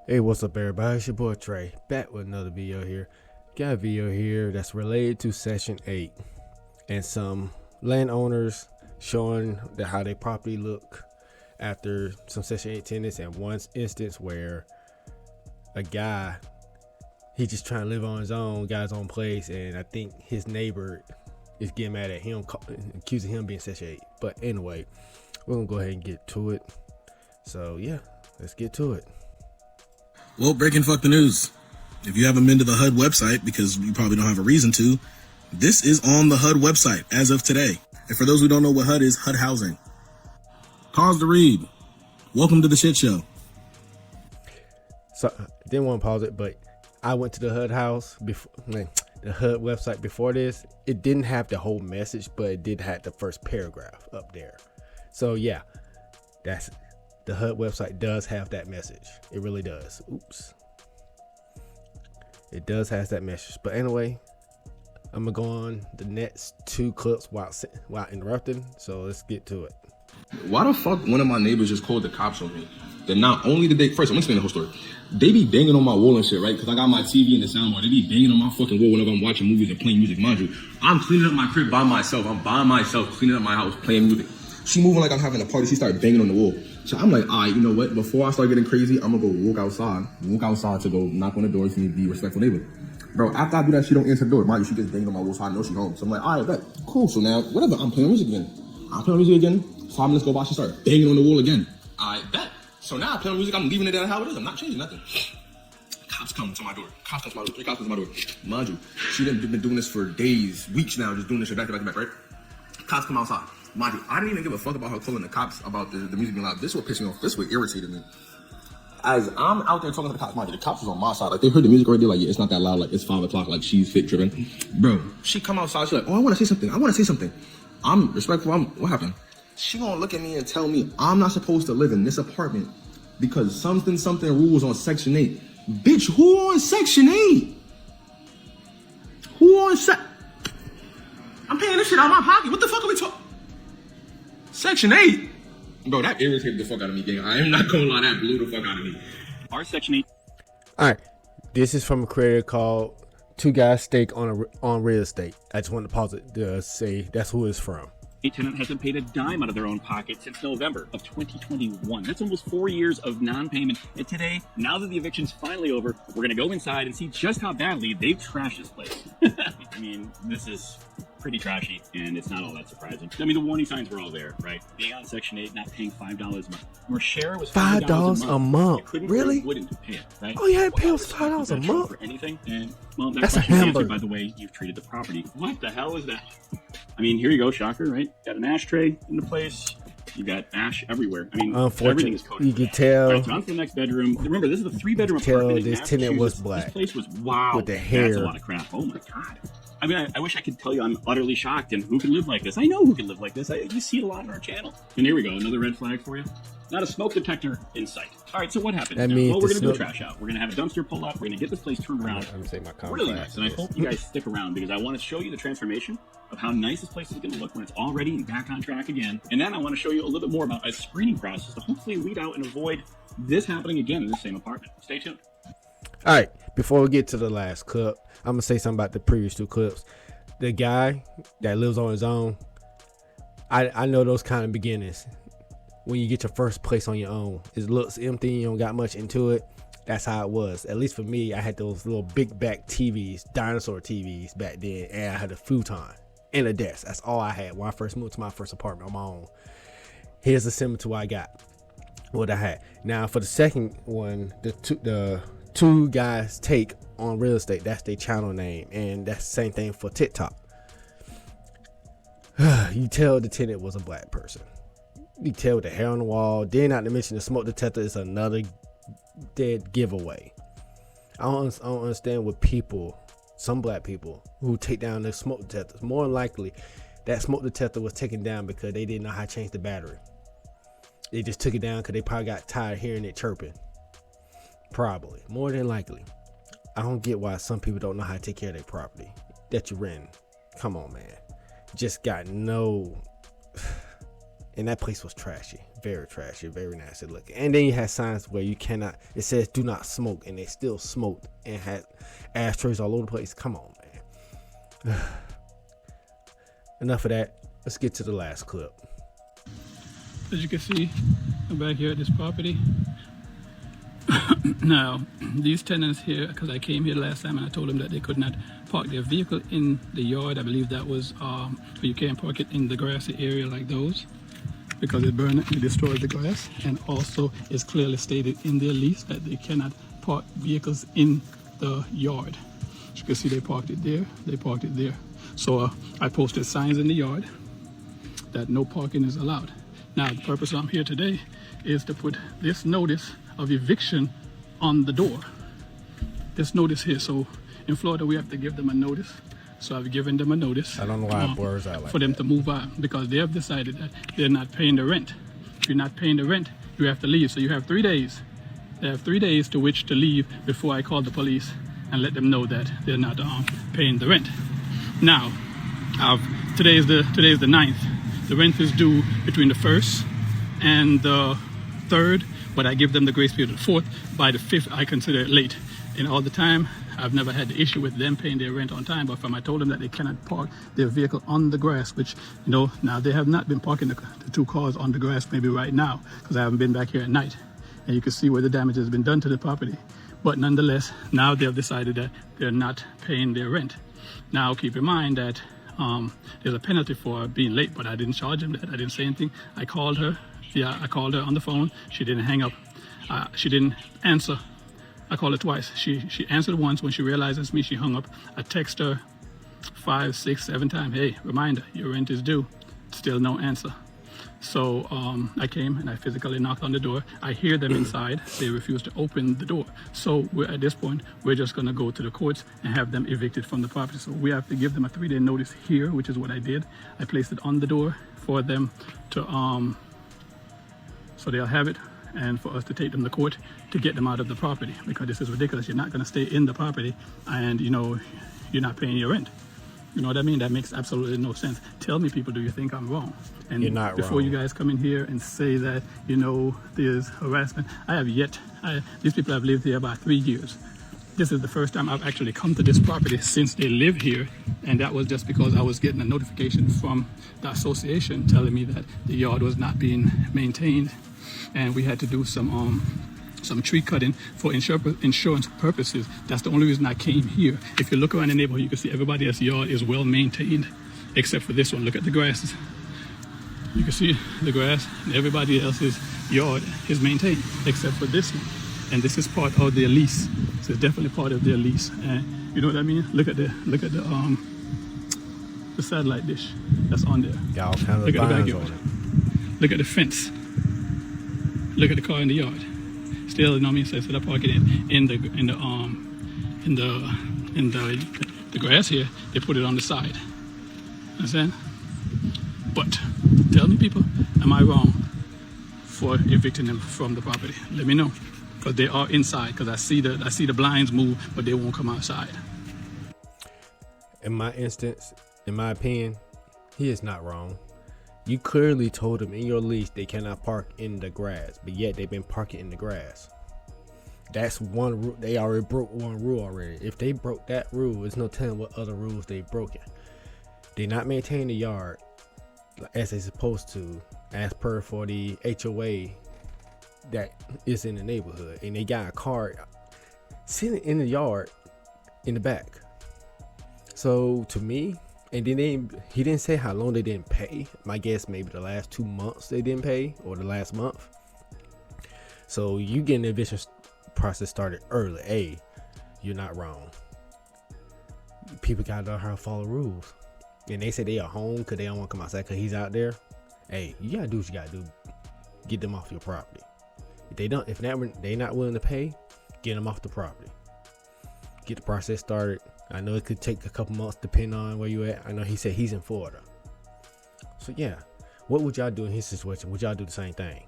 Hey, what's up, everybody? It's your boy Trey, back with another video here. Got a video here that's related to Section 8 and some landowners showing how their property look after some Section 8 tenants, and one instance where a guy, he just trying to live on his own, got his own place, and I think his neighbor is getting mad at him, accusing him being Section 8. But anyway, we're gonna go ahead and get to it. So yeah, let's get to it. Well, breaking fuck the news. If you haven't been to the HUD website, because you probably don't have a reason to, this is on the HUD website as of today. And for those who don't know what HUD is, HUD housing. Pause to read. Welcome to the shit show. So I didn't want to pause it, but I went to the HUD house before, the HUD website before this. It didn't have the whole message, but it did have the first paragraph up there. So yeah, that's the HUD website does have that message. It really does. Oops. It does have that message. But anyway, I'm gonna go on the next two clips while interrupting. So let's get to it. Why the fuck one of my neighbors just called the cops on me? Then not only did they, first I'm gonna explain the whole story. They be banging on my wall and shit, right? Because I got my TV and the soundboard. They be banging on my fucking wall whenever I'm watching movies and playing music. Mind you, I'm cleaning up my crib by myself. I'm by myself cleaning up my house, playing music. She moving like I'm having a party. She started banging on the wall. So I'm like, all right, you know what? Before I start getting crazy, I'm gonna go walk outside to go knock on the door to be a respectful neighbor. Bro, after I do that, she don't answer the door. Mind you, she just banging on my wall, so I know she home. So I'm like, all right, bet. Cool. So now, whatever, I'm playing music again. 5 minutes go by, she started banging on the wall again. I bet. So now I play music, I'm leaving it at how it is. I'm not changing nothing. Cops come to my door. 3 cops come to my door. Mind you, she done been doing this for days, weeks now, just doing this shit back to back to back, right? Cops come outside. Mind you, I didn't even give a fuck about her calling the cops about the music being loud. This would piss me off. This would irritate me. As I'm out there talking to the cops, mind you, the cops was on my side. Like, they heard the music already. Like, yeah, it's not that loud. Like, it's 5 o'clock. Like, she's fit tripping. Bro, she come outside. She's like, oh, I want to say something. I'm respectful. What happened? She gonna look at me and tell me I'm not supposed to live in this apartment because something rules on Section 8. Bitch, who on Section 8? I'm paying this shit out of my pocket. What the fuck are we talking? Section 8? Bro, that irritated the fuck out of me, gang. I am not gonna lie, that blew the fuck out of me. Our Section 8. All right, this is from a creator called Two Guys Stake on Real Estate. I just wanted to pause it to say that's who it's from. A tenant hasn't paid a dime out of their own pocket since November of 2021. That's almost 4 years of non-payment. And today, now that the eviction's finally over, we're going to go inside and see just how badly they've trashed this place. I mean, this is pretty trashy, and it's not all that surprising. I mean, the warning signs were all there, right? Being on Section 8, not paying $5 a month. Where share was $5 a month. You couldn't really? Wouldn't pay it, right? Oh, you had to pay us $5 a month for anything. And well, that that's a question's hamburger. answered by the way you've treated the property. What the hell is that? I mean, here you go, shocker, right? Got an ashtray in the place. You got ash everywhere. I mean, everything is coated. You can tell. Right, so on to the next bedroom. Remember, this is a 3-bedroom apartment. This tenant was black. This place was wow. With the hair. That's a lot of crap. Oh my god. I mean, I wish I could tell you I'm utterly shocked and who can live like this. I know who can live like this. You see it a lot on our channel. And here we go, another red flag for you. Not a smoke detector in sight. All right, so what happened? That means well, we're going to do a trash out. We're going to have a dumpster pull up. We're going to get this place turned around. I'm going to say my comment. Really nice. And I hope you guys stick around because I want to show you the transformation of how nice this place is going to look when it's all ready and back on track again. And then I want to show you a little bit more about a screening process to hopefully weed out and avoid this happening again in the same apartment. Stay tuned. All right, before we get to the last clip, I'm going to say something about the previous 2 clips. The guy that lives on his own, I know those kind of beginnings. When you get your first place on your own, it looks empty, you don't got much into it. That's how it was. At least for me, I had those little big back TVs, dinosaur TVs back then, and I had a futon and a desk. That's all I had when I first moved to my first apartment on my own. Here's the similar to what I got, what I had. Now for the second one, the two guys take on real estate, that's their channel name, and that's the same thing for TikTok. You tell the tenant was a black person. You tell the hair on the wall. Then not to mention the smoke detector is another dead giveaway. I don't understand what people, some black people who take down their smoke detectors. More than likely that smoke detector was taken down because they didn't know how to change the battery. They just took it down because they probably got tired of hearing it chirping. Probably, more than likely. I don't get why some people don't know how to take care of their property that you rent. Come on, man. Just got no And that place was trashy, very nasty looking. And then you had signs where you cannot, it says do not smoke, and they still smoked and had ashtrays all over the place. Come on, man. Enough of that. Let's get to the last clip. As you can see, I'm back here at this property. Now, these tenants here, because I came here last time and I told them that they could not park their vehicle in the yard. I believe that was, you can't park it in the grassy area like those, because it destroys the grass, and also it's clearly stated in their lease that they cannot park vehicles in the yard. As you can see, they parked it there, they parked it there. So I posted signs in the yard that no parking is allowed. Now, the purpose I'm here today is to put this notice of eviction on the door. This notice here. So in Florida, we have to give them a notice. So I've given them a notice. I don't know why it blurs out like for them to move out, because they have decided that they're not paying the rent. If you're not paying the rent, you have to leave. So you have 3 days. They have 3 days to which to leave before I call the police and let them know that they're not paying the rent. Now, today is the 9th. The rent is due between the 1st and the 3rd, but I give them the grace period of the 4th. By the 5th, I consider it late. And all the time, I've never had the issue with them paying their rent on time, but from I told them that they cannot park their vehicle on the grass, which, you know, now they have not been parking the 2 cars on the grass maybe right now, because I haven't been back here at night. And you can see where the damage has been done to the property. But nonetheless, now they've decided that they're not paying their rent. Now, keep in mind that there's a penalty for being late, but I didn't charge them that. I didn't say anything. I called her. Yeah, I called her on the phone. She didn't hang up. She didn't answer. I called her twice. She answered once. When she realized it's me, she hung up. I text her 5, 6, 7 times. Hey, reminder, your rent is due. Still no answer. So I came and I physically knocked on the door. I hear them inside. They refuse to open the door. So at this point, we're just going to go to the courts and have them evicted from the property. So we have to give them a 3-day notice here, which is what I did. I placed it on the door for them to, so they'll have it, and for us to take them to court to get them out of the property, because this is ridiculous. You're not going to stay in the property and, you know, you're not paying your rent. You know what I mean? That makes absolutely no sense. Tell me, people, do you think I'm wrong? And you're not before wrong. You guys come in here and say that, you know, there's harassment, these people have lived here about 3 years. This is the first time I've actually come to this property since they live here, and that was just because I was getting a notification from the association telling me that the yard was not being maintained, and we had to do some tree cutting for insurance purposes. That's the only reason I came here. If you look around the neighborhood, you can see everybody else's yard is well maintained, except for this one. Look at the grasses. You can see the grass, and everybody else's yard is maintained, except for this one. And this is part of their lease. So it's definitely part of their lease. And you know what I mean? Look at the satellite dish that's on there. Got all kinds Look of at the vines backyard. on it. Look at the fence. Look at the car in the yard. Still, you know what I mean? So instead of parking it in the grass here, they put it on the side. Understand? But tell me, people, am I wrong for evicting them from the property? Let me know, because they are inside. Because I see the blinds move, but they won't come outside. In my instance, in my opinion, he is not wrong. You clearly told them in your lease they cannot park in the grass, but yet they've been parking in the grass. That's one rule. They already broke one rule already. If they broke that rule, there's no telling what other rules they've broken. They not maintain the yard as they're supposed to, as per for the HOA that is in the neighborhood, and they got a car sitting in the yard in the back. So to me, and then he didn't say how long they didn't pay. My guess maybe the last 2 months they didn't pay, or the last month. So you getting the eviction process started early. Hey, you're not wrong. People gotta know how to follow rules. And they say they are home because they don't want to come outside because he's out there. Hey, you gotta do what you gotta do. Get them off your property. If they're not willing to pay, get them off the property. Get the process started. I know it could take a couple months depending on where you at. I know he said he's in Florida. So yeah, what would y'all do in his situation? Would y'all do the same thing?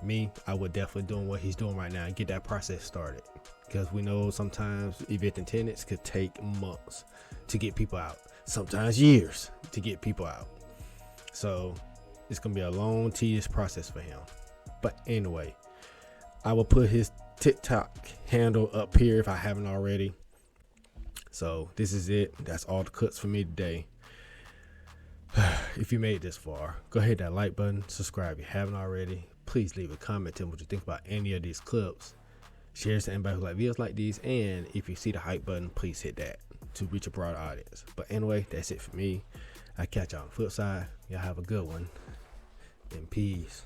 Me, I would definitely do what he's doing right now and get that process started. Because we know sometimes evicting tenants could take months to get people out. Sometimes years to get people out. So It's gonna be a long, tedious process for him. But anyway, I will put his TikTok handle up here if I haven't already. So this is it. That's all the cuts for me today. If you made this far, go ahead, that like button, subscribe if you haven't already. Please leave a comment, tell me what you think about any of these clips. Share to anybody who like videos like these, and if you see the hype button, please hit that to reach a broader audience. But anyway, that's it for me. I catch y'all on the flip side. Y'all have a good one, and peace.